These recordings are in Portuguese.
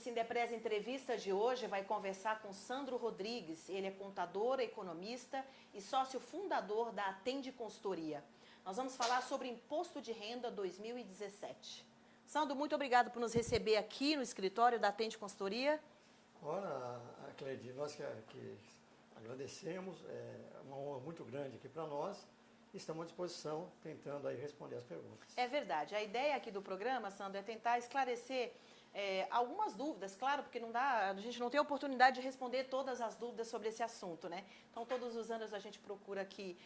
Sindepresa Entrevista de hoje vai conversar com Sandro Rodrigues. Ele é contador, economista e sócio fundador da Atende Consultoria. Nós vamos falar sobre Imposto de Renda 2017. Sandro, muito obrigado por nos receber aqui no escritório da Atende Consultoria. Ora, Cleide, nós que agradecemos, é uma honra muito grande aqui para nós. Estamos à disposição, tentando aí responder as perguntas. É verdade. A ideia aqui do programa, Sandro, é tentar esclarecer algumas dúvidas, claro, porque a gente não tem oportunidade de responder todas as dúvidas sobre esse assunto, né? Então, todos os anos a gente procura aqui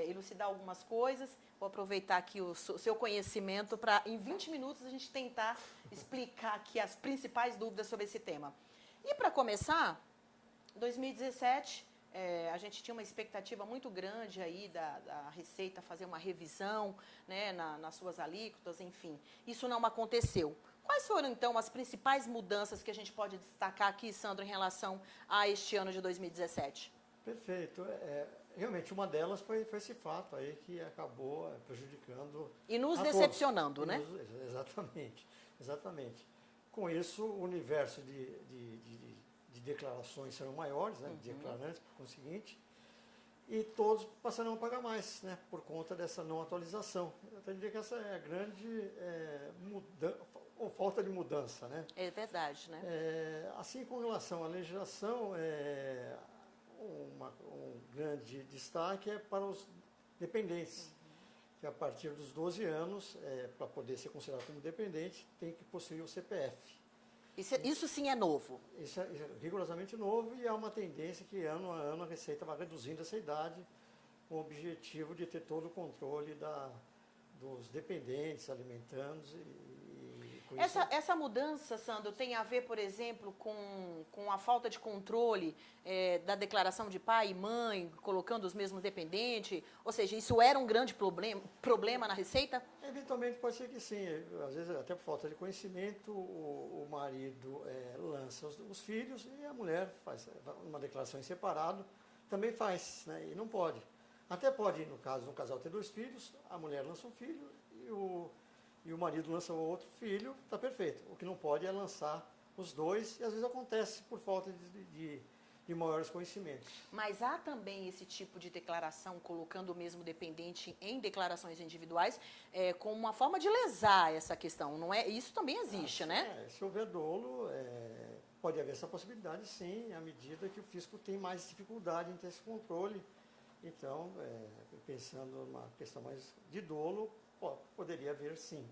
elucidar algumas coisas. Vou aproveitar aqui o seu conhecimento para, em 20 minutos, a gente tentar explicar aqui as principais dúvidas sobre esse tema. E, para começar, 2017... a gente tinha uma expectativa muito grande aí da Receita fazer uma revisão, né, nas suas alíquotas, enfim. Isso não aconteceu. Quais foram, então, as principais mudanças que a gente pode destacar aqui, Sandro, em relação a este ano de 2017? Perfeito. Realmente, uma delas foi esse fato aí que acabou prejudicando e nos a decepcionando, todos. Né? Exatamente. Com isso, o universo de declarações serão maiores, né, de declarantes, por conseguinte, e todos passarão a pagar mais, né, por conta dessa não atualização. Eu até diria que essa é a grande falta de mudança, né? É verdade, né? Assim, com relação à legislação, um grande destaque é para os dependentes, que a partir dos 12 anos, para poder ser considerado como dependente, tem que possuir o CPF. Isso sim é novo. Isso é rigorosamente novo e há uma tendência que ano a ano a Receita vai reduzindo essa idade com o objetivo de ter todo o controle dos dependentes alimentandos. Essa mudança, Sandro, tem a ver, por exemplo, com a falta de controle da declaração de pai e mãe, colocando os mesmos dependentes? Ou seja, isso era um grande problema na Receita? Eventualmente pode ser que sim. Às vezes, até por falta de conhecimento, o marido lança os filhos e a mulher faz uma declaração em separado, também faz, né, e não pode. Até pode, no caso, um casal ter 2 filhos, a mulher lança um filho e o marido lança o outro filho, está perfeito. O que não pode é lançar os 2, e às vezes acontece por falta de maiores conhecimentos. Mas há também esse tipo de declaração, colocando o mesmo dependente em declarações individuais, como uma forma de lesar essa questão, não é? Isso também existe, né? Se houver dolo, pode haver essa possibilidade, sim, à medida que o fisco tem mais dificuldade em ter esse controle. Então, pensando numa questão mais de dolo, poderia haver, sim.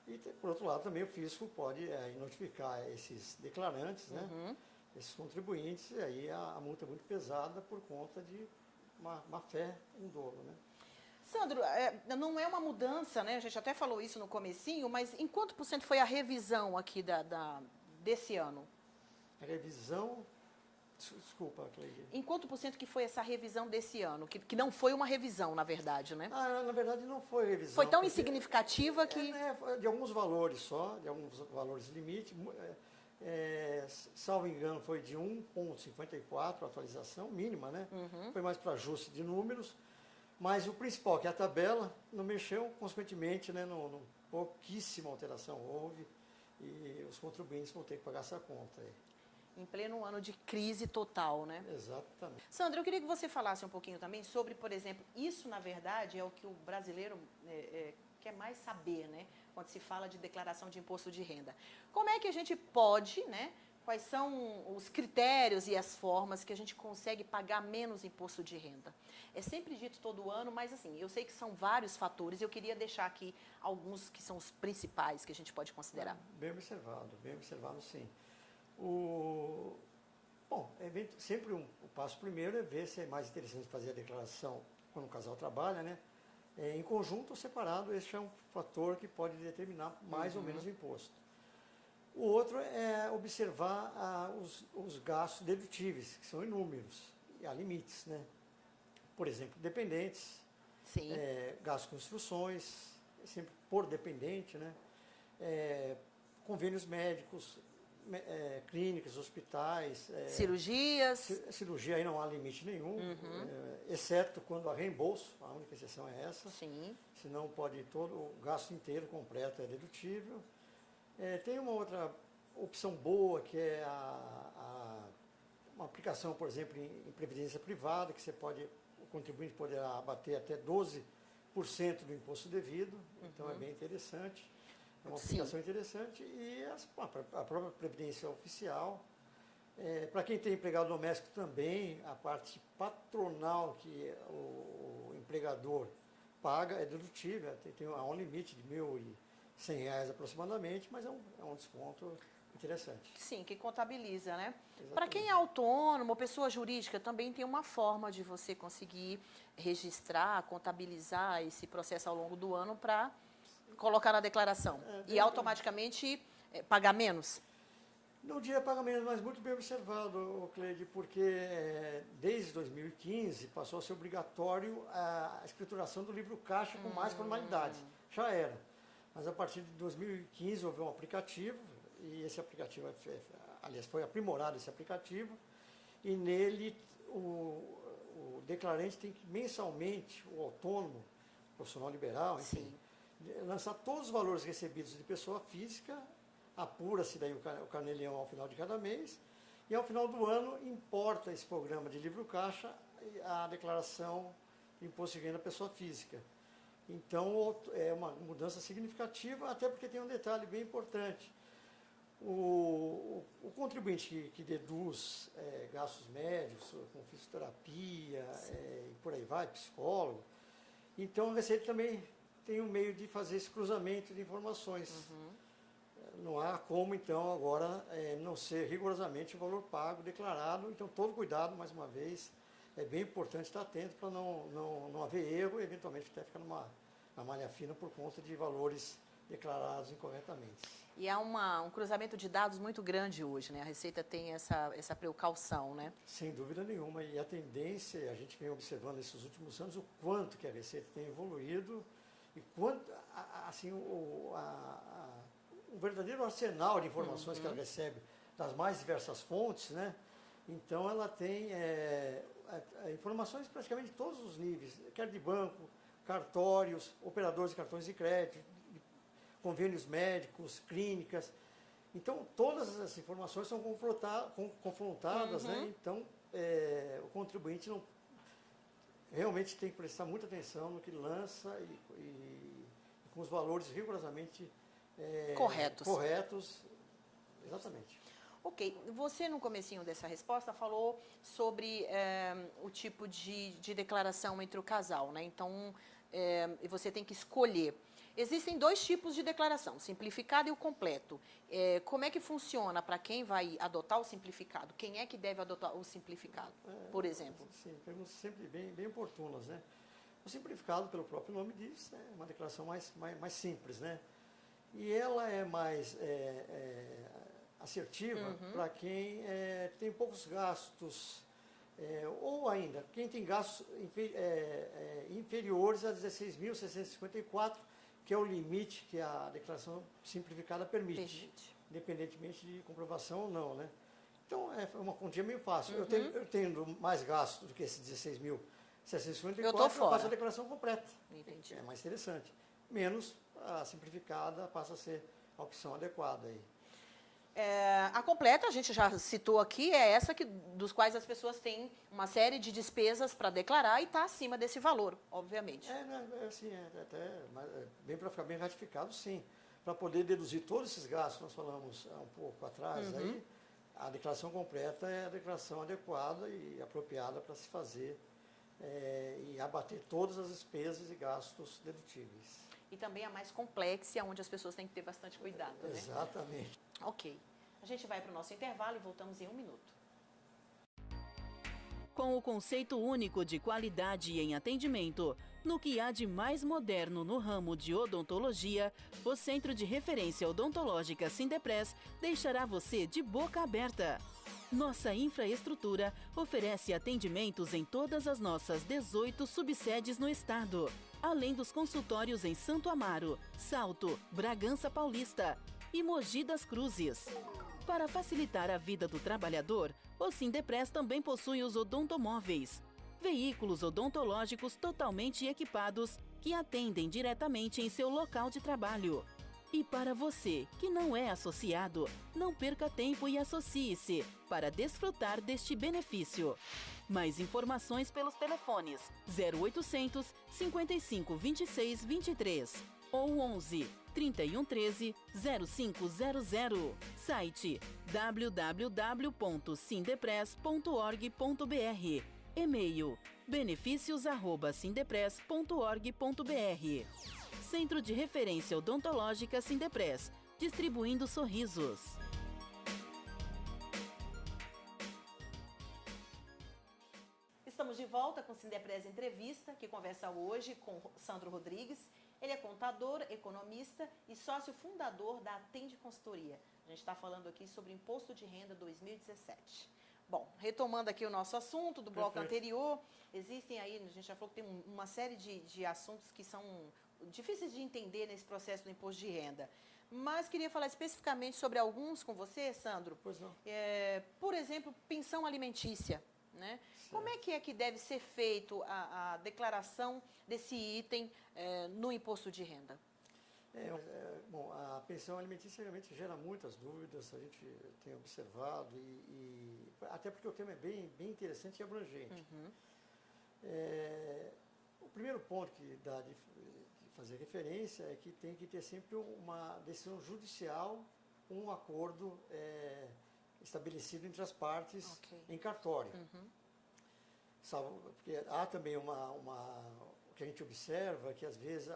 E, por outro lado, também o fisco pode notificar esses declarantes, né, esses contribuintes, e aí a multa é muito pesada por conta de má fé, um dolo, né. Sandro, não é uma mudança, né? A gente até falou isso no comecinho, mas em quanto por cento foi a revisão aqui desse ano? A revisão... Desculpa, Cleide. Em quanto por cento que foi essa revisão desse ano? Que não foi uma revisão, na verdade, né? Na verdade, não foi revisão. Foi tão insignificativa que... De alguns valores só, de alguns valores limite. Salvo engano, foi de 1,54 a atualização mínima, né? Foi mais para ajuste de números. Mas o principal, que é a tabela, não mexeu, consequentemente, né? Pouquíssima alteração houve e os contribuintes vão ter que pagar essa conta aí. Em pleno ano de crise total, né? Exatamente. Sandra, eu queria que você falasse um pouquinho também sobre, por exemplo, isso, na verdade, é o que o brasileiro quer mais saber, né? Quando se fala de declaração de imposto de renda. Como é que a gente pode, né? Quais são os critérios e as formas que a gente consegue pagar menos imposto de renda? É sempre dito todo ano, mas assim, eu sei que são vários fatores e eu queria deixar aqui alguns que são os principais que a gente pode considerar. Bem observado, sim. Sempre o passo primeiro é ver se é mais interessante fazer a declaração quando o casal trabalha, né? Em conjunto ou separado, esse é um fator que pode determinar mais ou menos o imposto. O outro é observar os gastos dedutíveis, que são inúmeros, e há limites, né? Por exemplo, dependentes, sim. Gastos com instruções, sempre por dependente, né? Convênios médicos, clínicas, hospitais. Cirurgias. Cirurgia aí não há limite nenhum, exceto quando há reembolso, a única exceção é essa. Sim. Senão pode todo o gasto inteiro, completo, é dedutível. Tem uma opção boa, que é uma aplicação, por exemplo, em previdência privada, que o contribuinte poderá abater até 12% do imposto devido, então é bem interessante. É uma aplicação interessante. E a própria previdência oficial. Para quem tem empregado doméstico também, a parte patronal que o empregador paga é dedutível, há um limite de R$ 1.100 aproximadamente, mas é um desconto interessante. Sim, que contabiliza, né? Para quem é autônomo, pessoa jurídica, também tem uma forma de você conseguir registrar, contabilizar esse processo ao longo do ano para colocar na declaração e automaticamente pagar menos. Não diria pagamento, mas muito bem observado, Cleide, porque desde 2015 passou a ser obrigatório a escrituração do livro caixa com mais formalidades. Já era. Mas a partir de 2015 houve um aplicativo, e esse aplicativo, aliás, foi aprimorado esse aplicativo, e nele o declarante tem que mensalmente, o autônomo, profissional liberal, enfim, lançar todos os valores recebidos de pessoa física, apura-se daí o carnê-leão ao final de cada mês, e ao final do ano importa esse programa de livro caixa a declaração de imposto de renda da pessoa física. Então é uma mudança significativa, até porque tem um detalhe bem importante. O contribuinte que deduz gastos médicos, com fisioterapia, e por aí vai, psicólogo, então a Receita também tem um meio de fazer esse cruzamento de informações. Não há como, então, agora não ser rigorosamente o valor pago, declarado. Então, todo cuidado, mais uma vez, é bem importante estar atento para não haver erro e, eventualmente, até ficar na malha fina por conta de valores declarados incorretamente. E há um cruzamento de dados muito grande hoje, né? A Receita tem essa precaução, né? Sem dúvida nenhuma. E a tendência, a gente vem observando nesses últimos anos, o quanto que a Receita tem evoluído e quanto, assim, o verdadeiro arsenal de informações que ela recebe das mais diversas fontes, né? Então ela tem informações praticamente de todos os níveis, quer de banco, cartórios, operadores de cartões de crédito, convênios médicos, clínicas. Então todas essas informações são confrontadas, né? Então o contribuinte realmente tem que prestar muita atenção no que lança e com os valores rigorosamente corretos, exatamente. Ok, você no comecinho dessa resposta falou sobre o tipo de declaração entre o casal, né? Então, você tem que escolher. Existem dois tipos de declaração, simplificado e o completo. Como é que funciona para quem vai adotar o simplificado? Quem é que deve adotar o simplificado, por exemplo? Sim, perguntas sempre bem oportunas, né? O simplificado, pelo próprio nome diz, é uma declaração mais simples, né? E ela é mais assertiva para quem tem poucos gastos, ou ainda, quem tem gastos inferiores a 16.654, que é o limite que a declaração simplificada permite, independentemente de comprovação ou não, né? Então, é uma quantia meio fácil. Eu tendo mais gastos do que esses 16.654, eu faço a declaração completa. Entendi. É mais interessante. Menos a simplificada passa a ser a opção adequada aí. A completa, a gente já citou aqui, é essa dos quais as pessoas têm uma série de despesas para declarar e está acima desse valor, obviamente. Bem para ficar bem ratificado, sim. Para poder deduzir todos esses gastos, nós falamos há um pouco atrás, aí, a declaração completa é a declaração adequada e apropriada para se fazer e abater todas as despesas e gastos dedutíveis. E também a mais complexa, onde as pessoas têm que ter bastante cuidado, né? Exatamente. Ok. A gente vai para o nosso intervalo e voltamos em 1 minuto. Com o conceito único de qualidade em atendimento, no que há de mais moderno no ramo de odontologia, o Centro de Referência Odontológica Sindepres deixará você de boca aberta. Nossa infraestrutura oferece atendimentos em todas as nossas 18 subsedes no estado, além dos consultórios em Santo Amaro, Salto, Bragança Paulista e Mogi das Cruzes. Para facilitar a vida do trabalhador, o Sindepres também possui os odontomóveis, veículos odontológicos totalmente equipados que atendem diretamente em seu local de trabalho. E para você que não é associado, não perca tempo e associe-se para desfrutar deste benefício. Mais informações pelos telefones 0800 55 26 23 ou 11 31 13 0500. Site www.sindepres.org.br. E-mail benefícios@sindepres.org.br. Centro de Referência Odontológica Sindepres, distribuindo sorrisos. Estamos de volta com o Sindepres Entrevista, que conversa hoje com Sandro Rodrigues. Ele é contador, economista e sócio fundador da Atende Consultoria. A gente está falando aqui sobre Imposto de Renda 2017. Bom, retomando aqui o nosso assunto do bloco anterior, existem aí, a gente já falou que tem uma série de assuntos que são difíceis de entender nesse processo do imposto de renda. Mas queria falar especificamente sobre alguns com você, Sandro. Pois não. Por exemplo, pensão alimentícia. Né? Como é que deve ser feito a declaração desse item no imposto de renda? Bom, a pensão alimentícia realmente gera muitas dúvidas, a gente tem observado, até porque o tema é bem interessante e abrangente. Uhum. O primeiro ponto que dá de fazer referência é que tem que ter sempre uma decisão judicial, um acordo estabelecido entre as partes em cartório. Uhum. Porque há também o que a gente observa, que às vezes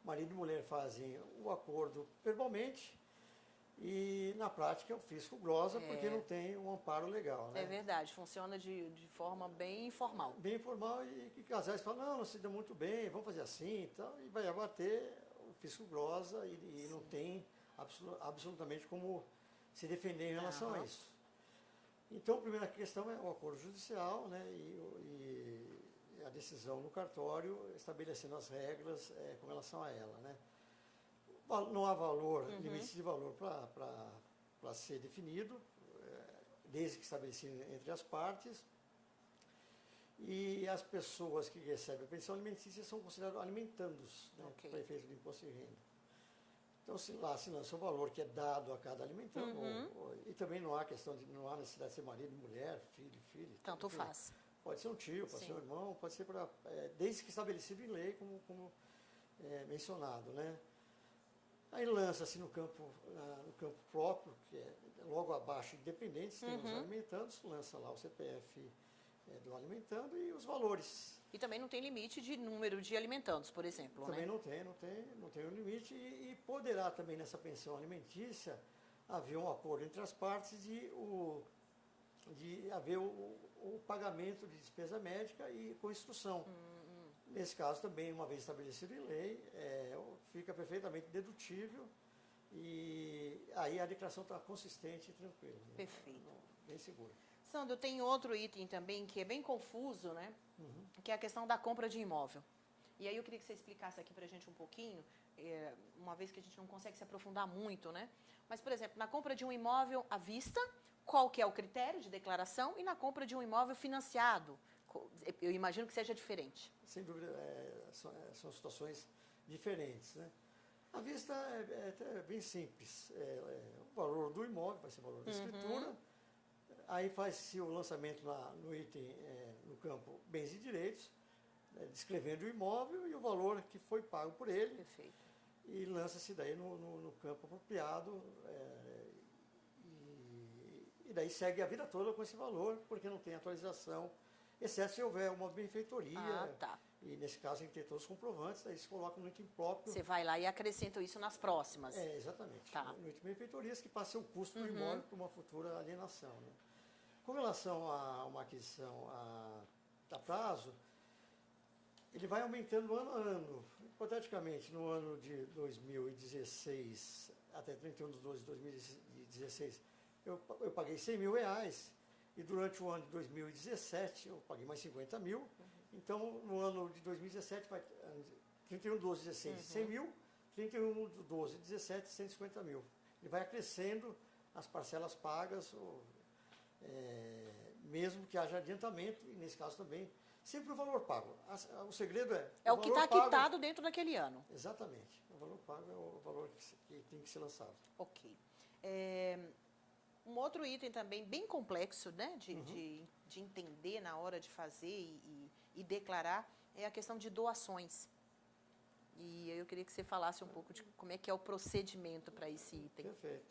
marido e mulher fazem o acordo verbalmente e na prática o fisco glosa porque não tem um amparo legal. Né? É verdade, funciona de forma bem informal. Bem informal e que casais falam, não se deu muito bem, vamos fazer assim então, e vai abater o fisco glosa e não tem absolutamente como se defender em relação a isso. Então, a primeira questão é o acordo judicial, né, e a decisão no cartório estabelecendo as regras com relação a ela. Né. Não há valor, limite de valor para ser definido, desde que estabelecido entre as partes. E as pessoas que recebem a pensão alimentícia são consideradas alimentandos, né, para efeito do imposto de renda. Então, se lança o valor que é dado a cada alimentando, e também não há necessidade de ser marido, mulher, filho. Tanto faz. Pode ser um tio, pode ser um irmão, pode ser desde que estabelecido em lei, como mencionado, né? Aí lança-se no campo próprio, que é logo abaixo de dependentes, tem os alimentandos, lança lá o CPF do alimentando e os valores. E também não tem limite de número de alimentandos, por exemplo, também né? não tem um limite e poderá também nessa pensão alimentícia haver um acordo entre as partes de haver o pagamento de despesa médica e com instrução. Nesse caso também, uma vez estabelecido em lei, fica perfeitamente dedutível e aí a declaração está consistente e tranquila. Né? Perfeito. Bem segura. Sandro, tem outro item também que é bem confuso, né? Que é a questão da compra de imóvel. E aí eu queria que você explicasse aqui para a gente um pouquinho, uma vez que a gente não consegue se aprofundar muito, né? Mas, por exemplo, na compra de um imóvel à vista, qual que é o critério de declaração? E na compra de um imóvel financiado, eu imagino que seja diferente. Sem dúvida, são situações diferentes, né? À vista é bem simples. O valor do imóvel vai ser o valor da escritura. Aí faz-se o lançamento no item, no campo bens e direitos, descrevendo o imóvel e o valor que foi pago por ele. Perfeito. E lança-se daí no campo apropriado e daí segue a vida toda com esse valor, porque não tem atualização, exceto se houver uma benfeitoria. E nesse caso tem que ter todos os comprovantes, daí se coloca no item próprio. Você vai lá e acrescenta isso nas próximas. Exatamente. No item benfeitorias que passa o custo do imóvel para uma futura alienação. Né? Com relação a uma aquisição a prazo, ele vai aumentando ano a ano. Hipoteticamente, no ano de 2016, até 31/12/2016, eu paguei R$100 mil, e durante o ano de 2017 eu paguei mais 50 mil. Então, no ano de 2017, vai 31/12/16, 100 mil, 31/12/17, 150 mil. Ele vai acrescendo as parcelas pagas, mesmo que haja adiantamento, e nesse caso também Sempre o valor pago. O segredo é... É o que está pago, quitado dentro daquele ano. Exatamente. O valor pago é o valor que tem que ser lançado. Ok. Um outro item também bem complexo, né, de entender na hora de fazer e declarar é a questão de doações. E eu queria que você falasse um pouco de como é que é o procedimento para esse item. Perfeito.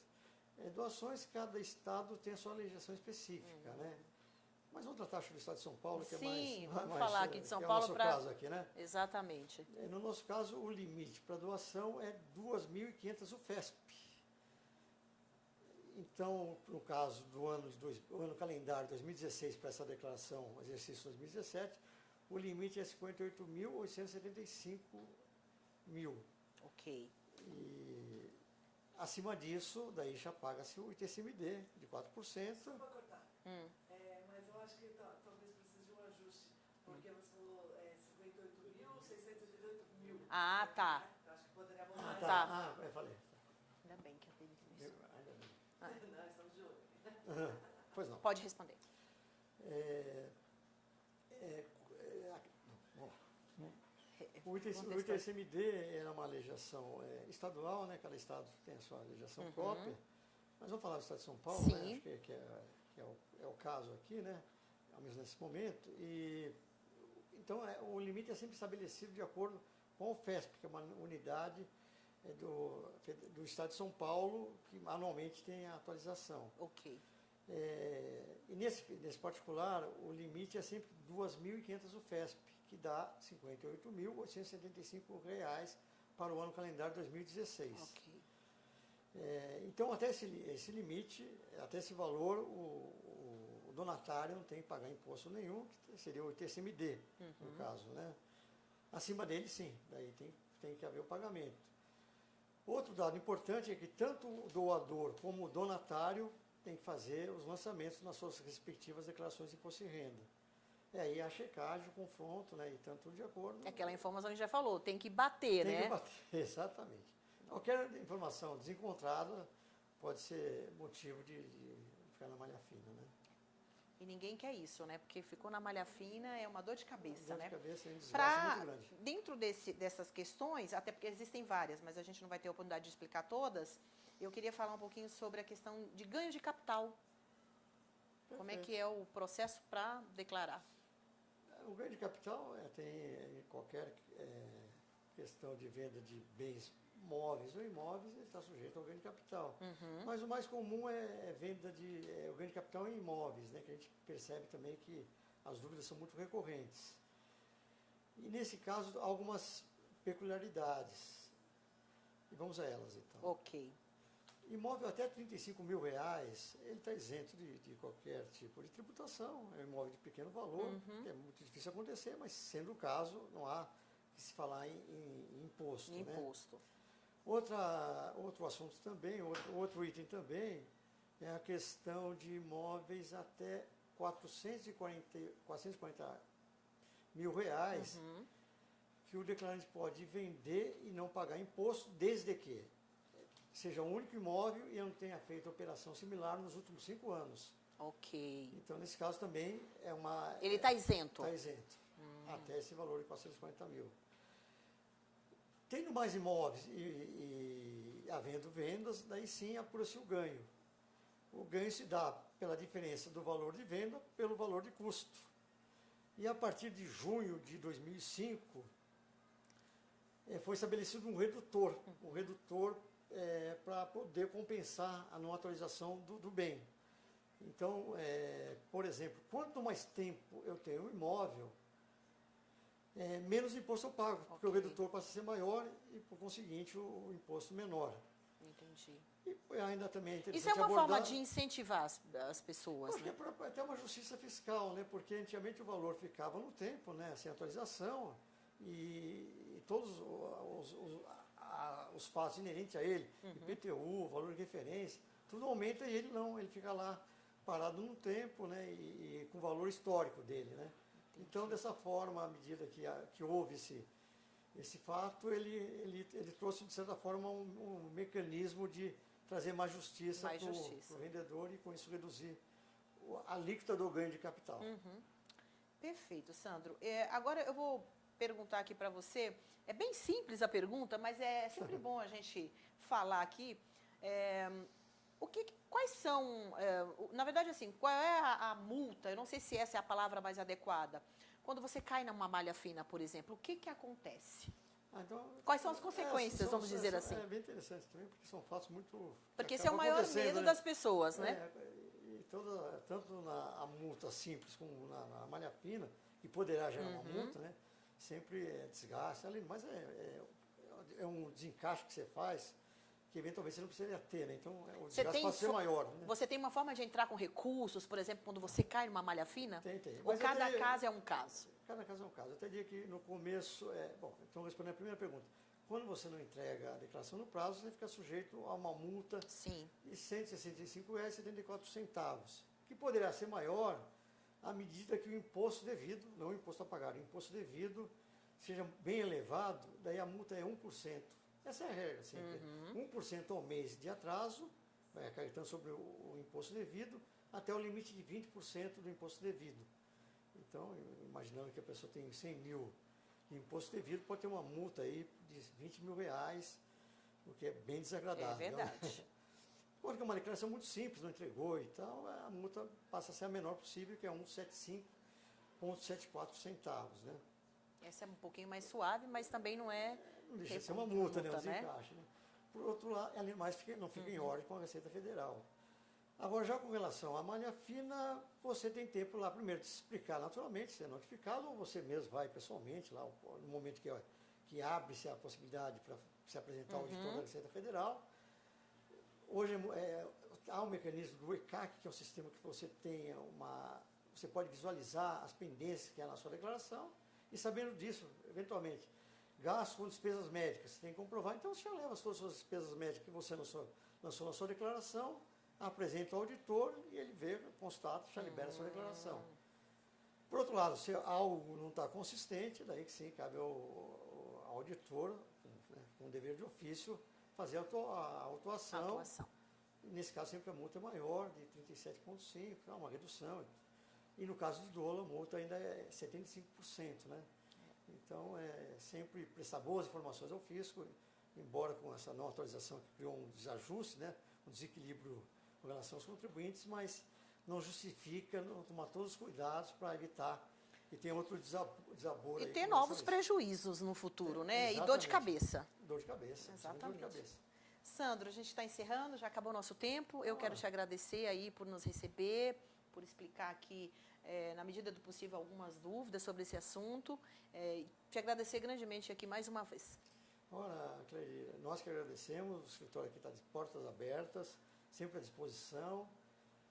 Doações, cada estado tem a sua legislação específica, né? Mas vamos tratar do estado de São Paulo, que Sim, é mais... vamos falar aqui de São Paulo é o nosso para... caso aqui, né? Exatamente. No nosso caso, o limite para doação é 2.500 UFESP. Então, no caso do ano calendário 2016 para essa declaração, exercício 2017, o limite é 58.875 mil. Ok. E acima disso, daí já paga-se o ITCMD de 4%. Só para cortar. Mas eu acho que talvez precise de um ajuste, porque você falou 58.688 mil. Ah, tá. Né? Eu acho que poderia mudar. Tá. Eu falei. Ainda bem que eu tenho isso. Ainda bem. Não, estamos de olho. Pois não. Pode responder. O ITCMD é uma legislação estadual, né? Cada estado tem a sua legislação própria. Mas vamos falar do estado de São Paulo, Sim. né? Acho que é o caso aqui, né? Ao menos nesse momento. Então, o limite é sempre estabelecido de acordo com o FESP, que é uma unidade do estado de São Paulo, que anualmente tem a atualização. Ok. E nesse particular, o limite é sempre 2.500 UFESP, que dá R$ 58.875 para o ano calendário 2016. Ok. Então, até esse limite, até esse valor, o donatário não tem que pagar imposto nenhum, que seria o ITCMD, no caso, né? Acima dele, sim, daí tem que haver o pagamento. Outro dado importante é que tanto o doador como o donatário tem que fazer os lançamentos nas suas respectivas declarações de imposto de renda. Aí a checagem, o confronto, né, e tanto de acordo. Aquela informação que a gente já falou, tem que bater, tem né? que bater, exatamente. Qualquer informação desencontrada pode ser motivo de ficar na malha fina, né? E ninguém quer isso, né? Porque ficou na malha fina, é uma dor de cabeça, Dor né? de cabeça é um desgaste muito grande. Dentro dessas questões, até porque existem várias, mas a gente não vai ter a oportunidade de explicar todas, eu queria falar um pouquinho sobre a questão de ganho de capital. Como é que é o processo para declarar? O ganho de capital tem qualquer questão de venda de bens móveis ou imóveis, ele está sujeito ao ganho de capital. Mas o mais comum é venda o ganho de capital em imóveis, né, que a gente percebe também que as dúvidas são muito recorrentes. E nesse caso, há algumas peculiaridades. E vamos a elas, então. Ok. Imóvel até R$35 mil, ele está isento de qualquer tipo de tributação. É um imóvel de pequeno valor, que é muito difícil acontecer, mas sendo o caso, não há que se falar em imposto. Imposto. Né? Outro assunto também, outro item também, é a questão de imóveis até 440 mil reais, que o declarante pode vender e não pagar imposto, desde que seja um único imóvel e não tenha feito operação similar nos últimos 5 anos. Ok. Então, nesse caso também é uma... Ele está isento? Está isento, até esse valor de 440 mil. Tendo mais imóveis e havendo vendas, daí sim apura-se o ganho. O ganho se dá pela diferença do valor de venda pelo valor de custo. E a partir de junho de 2005, foi estabelecido um redutor para poder compensar a não atualização do bem. Então, por exemplo, quanto mais tempo eu tenho um imóvel, menos imposto eu pago, porque o redutor passa a ser maior e, por conseguinte, o imposto menor. Entendi. E ainda também é interessante Isso é uma abordar, forma de incentivar as pessoas, porque né? é até uma justiça fiscal, né? Porque antigamente o valor ficava no tempo, né? Sem atualização, e todos os fatos inerentes a ele, IPTU, valor de referência, tudo aumenta e ele não, ele fica lá parado num tempo, né? E com o valor histórico dele, né? Então, dessa forma, à medida que houve esse fato, ele trouxe, de certa forma, um mecanismo de trazer mais justiça para o vendedor e, com isso, reduzir a alíquota do ganho de capital. Perfeito, Sandro. Agora eu vou perguntar aqui para você. É bem simples a pergunta, mas é sempre bom a gente falar aqui. Quais são, na verdade, assim, qual é a multa? Eu não sei se essa é a palavra mais adequada. Quando você cai numa malha fina, por exemplo, o que acontece? Então, Quais são as consequências, vamos dizer assim? É bem interessante também, porque são fatos muito... Porque esse é o maior medo das pessoas, né? E tanto na multa simples como na malha fina, que poderá gerar uma multa, né? Sempre é desgaste, mas é um desencaixe que você faz, que eventualmente você não precisaria ter, né? Então, o desgaste pode ser maior. Né? Você tem uma forma de entrar com recursos, por exemplo, quando você cai numa malha fina? Tem. Ou cada caso é um caso? Cada caso é um caso. Eu até diria que no começo... Bom, então respondendo a primeira pergunta. Quando você não entrega a declaração no prazo, você fica sujeito a uma multa Sim. de R$ 165,74, que poderá ser maior à medida que o imposto devido, não o imposto a pagar, o imposto devido seja bem elevado, daí a multa é 1%. Essa é a regra, sempre. 1% ao mês de atraso, vai acarretando sobre o imposto devido, até o limite de 20% do imposto devido. Então, imaginando que a pessoa tem 100 mil de imposto devido, pode ter uma multa aí de 20 mil reais, o que é bem desagradável. É verdade. Quando é uma declaração muito simples, não entregou e tal, a multa passa a ser a menor possível, que é 175,74 centavos, né? Essa é um pouquinho mais suave, mas também não é... Não deixa de ser uma multa, né? Um né? desencaixe, né? Por outro lado, ela não fica em ordem com a Receita Federal. Agora, já com relação à malha fina, você tem tempo lá, primeiro, de se explicar naturalmente, se é notificado, ou você mesmo vai pessoalmente lá, no momento que abre-se a possibilidade para se apresentar ao auditor da Receita Federal. Hoje há um mecanismo do ECAC, que é um sistema que você você pode visualizar as pendências que há na sua declaração, e sabendo disso, eventualmente, gastos com despesas médicas, você tem que comprovar, então você já leva todas as suas despesas médicas que você lançou na sua declaração, apresenta ao auditor e ele vê, constata, já libera a sua declaração. Por outro lado, se algo não está consistente, daí que sim, cabe ao auditor, né, com dever de ofício, fazer a autuação. Nesse caso, sempre a multa é maior, de 37,5%, é uma redução. E no caso de dolo, a multa ainda é 75%, né? Então, sempre prestar boas informações ao fisco, embora com essa nova atualização que criou um desajuste, né, um desequilíbrio com relação aos contribuintes, mas não justifica não tomar todos os cuidados para evitar que tenha outro desaboro. E aí ter novos prejuízos no futuro, né? E dor de cabeça. Dor de cabeça. Exatamente. Dor de cabeça. Sandro, a gente está encerrando, já acabou o nosso tempo. Eu quero te agradecer aí por nos receber, por explicar aqui, na medida do possível, algumas dúvidas sobre esse assunto. Te agradecer grandemente aqui mais uma vez. Ora, Cleide, nós que agradecemos, o escritório aqui está de portas abertas, sempre à disposição,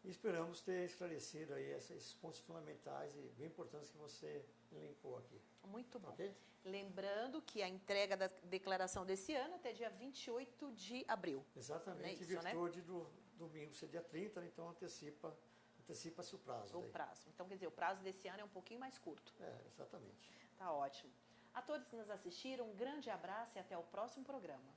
e esperamos ter esclarecido aí esses pontos fundamentais e bem importantes que você elencou aqui. Muito bom. Okay? Lembrando que a entrega da declaração desse ano é até dia 28 de abril. Exatamente, isso, virtude do domingo ser dia 30, então antecipa-se o prazo. O prazo. Então, quer dizer, o prazo desse ano é um pouquinho mais curto. Exatamente. Tá ótimo. A todos que nos assistiram, um grande abraço e até o próximo programa.